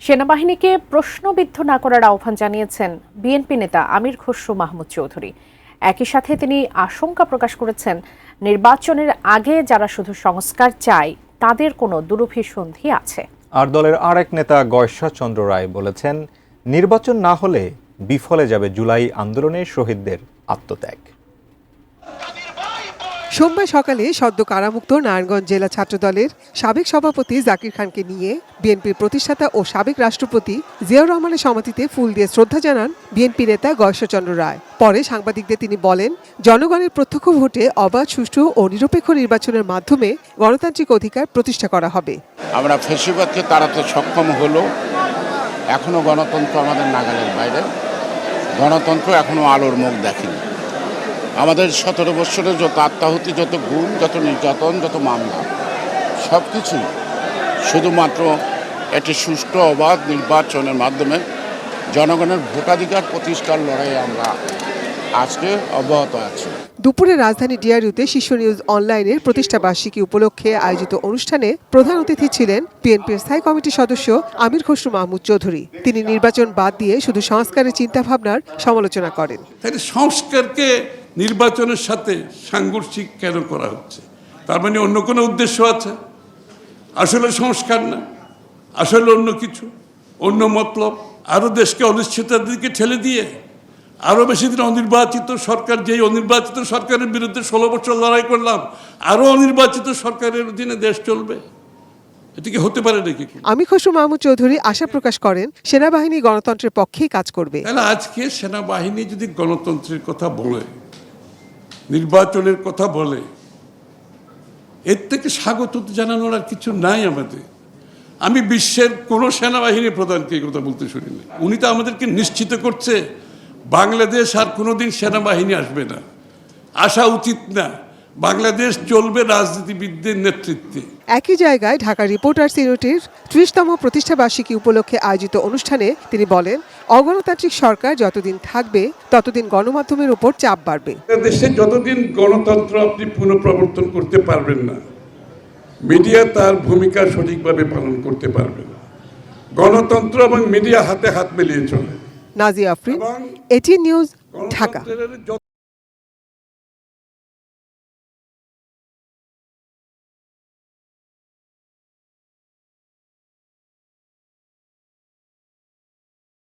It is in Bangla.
সেনাবাহিনীকে প্রশ্নবিদ্ধ না করার আহ্বান জানিয়েছেন বিএনপি নেতা আমির খসরু মাহমুদ চৌধুরী। একই সাথে তিনি আশঙ্কা প্রকাশ করেছেন, নির্বাচনের আগে যারা শুধু সংস্কার চায় তাদের কোনো দুরভিসন্ধি আছে। আর দলের আরেক নেতা গয়েশ্বর চন্দ্র রায় বলেছেন, নির্বাচন না হলে বিফলে যাবে জুলাই আন্দোলনে শহীদদের আত্মত্যাগ। সোমবার সকালে সদ্য কারামুক্ত নারায়ণগঞ্জ জেলা ছাত্রদলের সাবেক সভাপতি জাকির খানকে নিয়ে বিএনপির প্রতিষ্ঠাতা ও সাবেক রাষ্ট্রপতি জিয়াউর রহমানের সমাধিতে ফুল দিয়ে শ্রদ্ধা জানান বিএনপি নেতা গয়েশ্বর চন্দ্র রায়। পরে সাংবাদিকদের তিনি বলেন, জনগণের প্রত্যক্ষ ভোটে অবাধ, সুষ্ঠু ও নিরপেক্ষ নির্বাচনের মাধ্যমে গণতান্ত্রিক অধিকার প্রতিষ্ঠা করা হবে। আমরা ফ্যাসিবাদকে তাড়াতে সক্ষম হলো, এখনো গণতন্ত্র আমাদের নাগালের বাইরে। গণতন্ত্র এখনো আলোর মুখ দেখেনি। আমাদের 17 বছরে যত আত্মাহুতি, যত গুম, যত নির্যাতন, যত মামলা, সব কিছুই শুধুমাত্র একটি সুষ্ঠু অবাধ নির্বাচনের মাধ্যমে জনগণের ভোটাধিকার প্রতিষ্ঠার লড়াইয়ে আমরা আজকে অব্যাহত আছি। দুপুরে রাজধানী ডিআরইউতে শীর্ষ নিউজ অনলাইনের প্রতিষ্ঠাবার্ষিকী উপলক্ষে আয়োজিত অনুষ্ঠানে প্রধান অতিথি ছিলেন বিএনপির স্থায়ী কমিটির সদস্য আমির খসরু মাহমুদ চৌধুরী। তিনি নির্বাচন বাদ দিয়ে শুধু সংস্কারের চিন্তাভাবনার সমালোচনা করেন। সংস্কারকে নির্বাচনের সাথে সাংঘর্ষিক কেন করা হচ্ছে? তার মানে অন্য কোনো উদ্দেশ্য আছে? আসলে সংস্কার না, আসলে অন্য কিছু, অন্য মতলব। আরও দেশকে অনিশ্চয়তার দিকে ঠেলে দিয়ে আরও বেশি দিন অনির্বাচিত সরকার, যেই অনির্বাচিত সরকারের বিরুদ্ধে 16 বছর লড়াই করলাম, আরও অনির্বাচিত সরকারের অধীনে দেশ চলবে? এটা কি হতে পারে নাকি? আমির খসরু মাহমুদ চৌধুরী আশা প্রকাশ করেন, সেনাবাহিনী গণতন্ত্রের পক্ষেই কাজ করবে। তাহলে আজকে সেনাবাহিনী যদি গণতন্ত্রের কথা বলে, নির্বাচনের কথা বলে, এর থেকে স্বাগত জানানোর আর কিছু নাই আমাদের। আমি বিশ্বের কোনো সেনাবাহিনী প্রধানকে এই কথা বলতে শুনিনি। উনি তো আমাদেরকে নিশ্চিত করছে বাংলাদেশ আর কোনোদিন সেনাবাহিনী আসবে না, আসা উচিত না। বাংলাদেশ চলবে রাজনীতিবিদদের নেতৃত্বে। একই জায়গায় ঢাকা রিপোর্টার্স ইউনিটির 30তম প্রতিষ্ঠাবার্ষিকী উপলক্ষে আয়োজিত অনুষ্ঠানে তিনি বলেন, অগণতান্ত্রিক সরকার যতদিন থাকবে ততদিন গণমাধ্যমের উপর চাপ বাড়বে। দেশে যতদিন গণতন্ত্র আপনি পুনঃপ্রবর্তন করতে পারবেন না, মিডিয়া তার ভূমিকা সঠিকভাবে পালন করতে পারবে না। গণতন্ত্র এবং মিডিয়া হাতে হাত মিলিয়ে চলে। Nazia Afrin, ATN news, Dhaka.